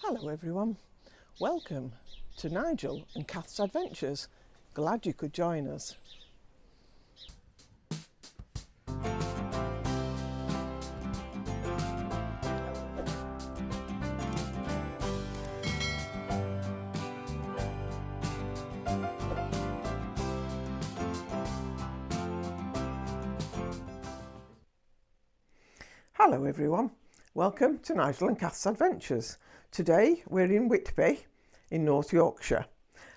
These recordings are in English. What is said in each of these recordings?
Hello everyone, welcome to Nigel and Kath's Adventures. Glad you could join us. Hello everyone, welcome to Nigel and Kath's Adventures. Today we're in Whitby in North Yorkshire,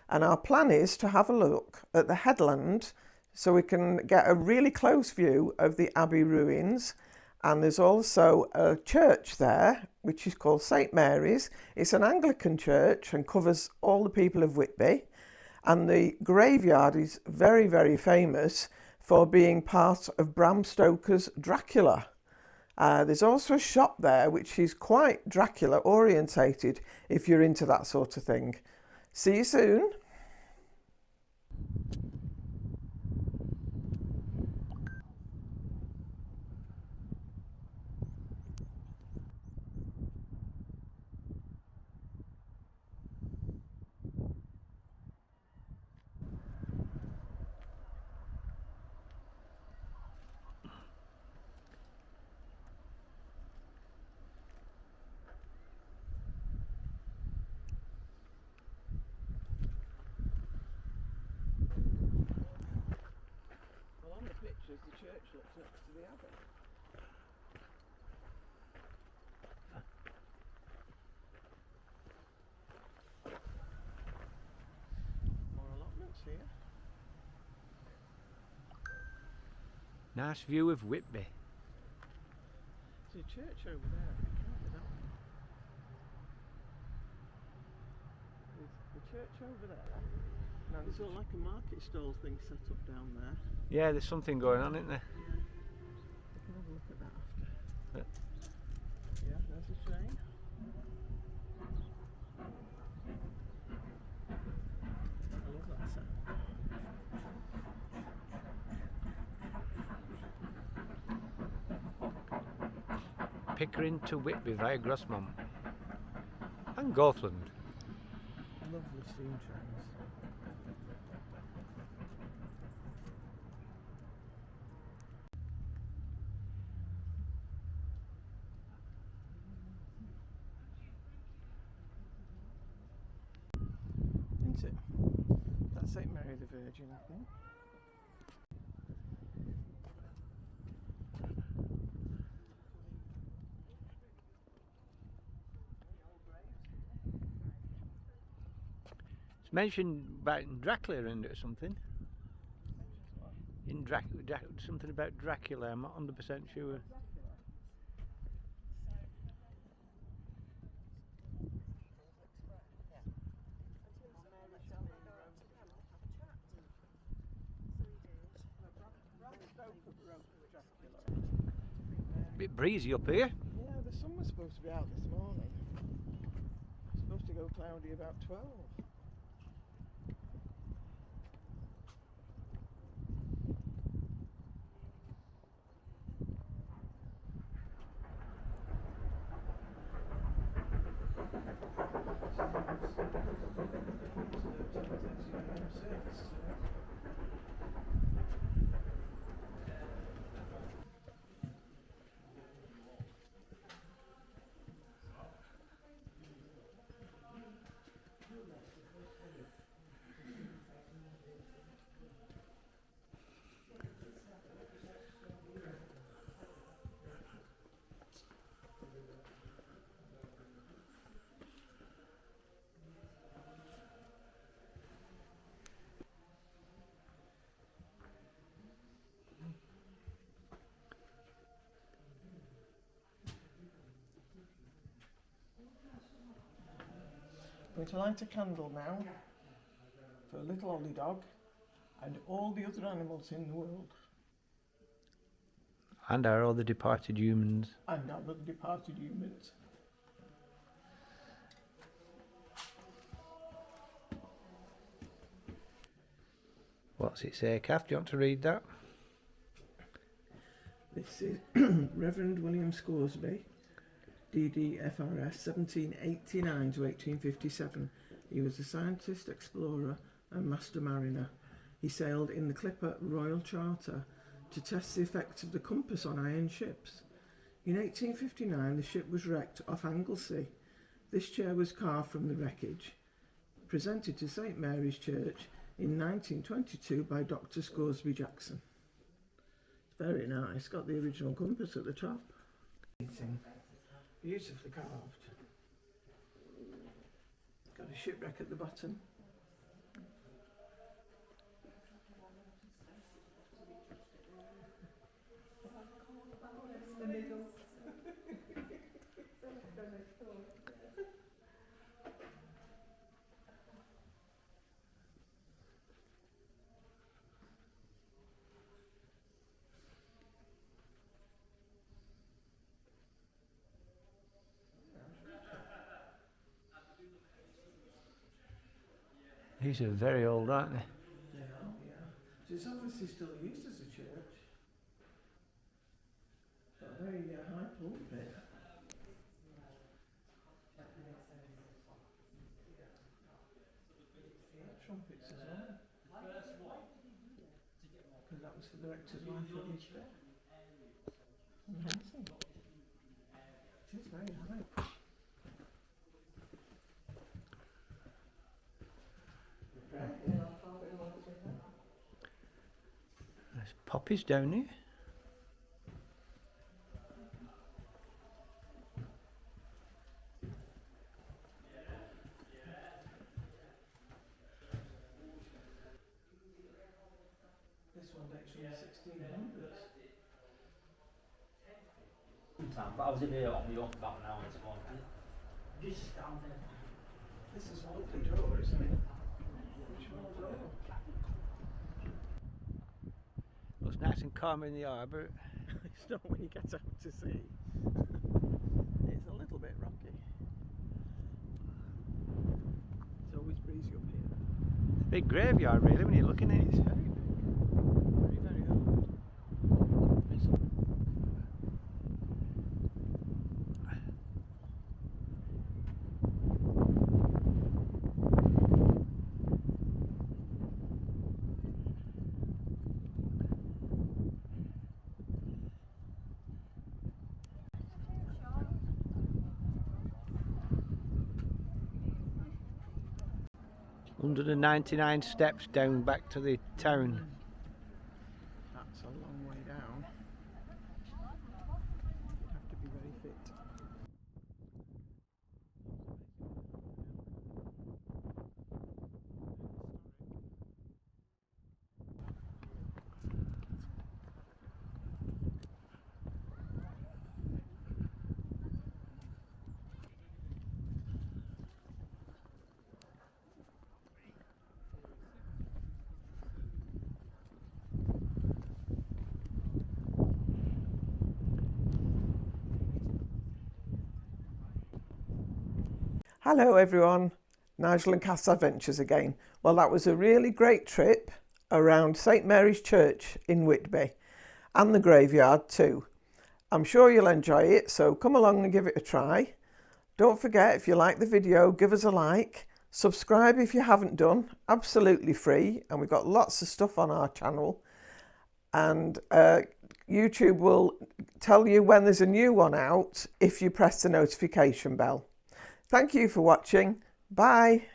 and our plan is to have a look at the headland so we can get a really close view of the Abbey ruins. And there's also a church there which is called St Mary's. It's an Anglican church and covers all the people of Whitby, and the graveyard is very, very famous for being part of Bram Stoker's Dracula. There's also a shop there which is quite Dracula orientated if you're into that sort of thing. See you soon. Well, on the pictures the church looks next to the Abbey. More allotments here. Nice view of Whitby. There's a church over there. It can't be that one. There's the church over there. Now there's sort of like a market stall thing set up down there. Yeah, there's something going on, isn't there? We can have a look at that after. Yeah. Yeah, there's a train. I love that sound. Pickering to Whitby via Grossmont and Gothland. Lovely steam trains. Isn't it? That's St Mary the Virgin, I think. It's mentioned about Dracula in it or something. In something about Dracula, I'm not 100% sure. Bit breezy up here. Yeah, the sun was supposed to be out this morning. It's supposed to go cloudy about 12. I'm going to light a candle now for a little Ollie dog and all the other animals in the world. And our other departed humans. And our other departed humans. What's it say, Kath? Do you want to read that? This is Reverend William Scoresby, DDFRS 1789 to 1857. He was a scientist, explorer and master mariner. He sailed in the clipper Royal Charter to test the effects of the compass on iron ships. In 1859 the ship was wrecked off Anglesey. This chair was carved from the wreckage, presented to St Mary's Church in 1922 by Dr. Scoresby Jackson. It's very nice, got the original compass at the top. Beautifully carved. Got a shipwreck at the bottom. These are very old, aren't they? They are, yeah. So it's obviously still used as a church. Got a very high pulpit. Trumpets as well. Because that was for the rector's wife at Whitby. Amazing. It is very high. There's poppies down here. This one dates from the 1600s. But I was in here on my own about an hour this morning. Just down there. This is a lovely door, isn't it? Original door. Looks nice and calm in the harbour. It's not when you get out to sea. It's a little bit rocky. It's always breezy up here. Big graveyard, really, when you're looking at it. It's very big. Very, very old. Under the 99 steps down back to the town. That's a long way down. You'd have to be very fit. Hello everyone, Nigel and Cass Adventures again. Well, that was a really great trip around St Mary's Church in Whitby and the graveyard too. I'm sure you'll enjoy it, so come along and give it a try. Don't forget, if you like the video, give us a like, subscribe if you haven't done, absolutely free, and we've got lots of stuff on our channel, and YouTube will tell you when there's a new one out if you press the notification bell. Thank you for watching. Bye.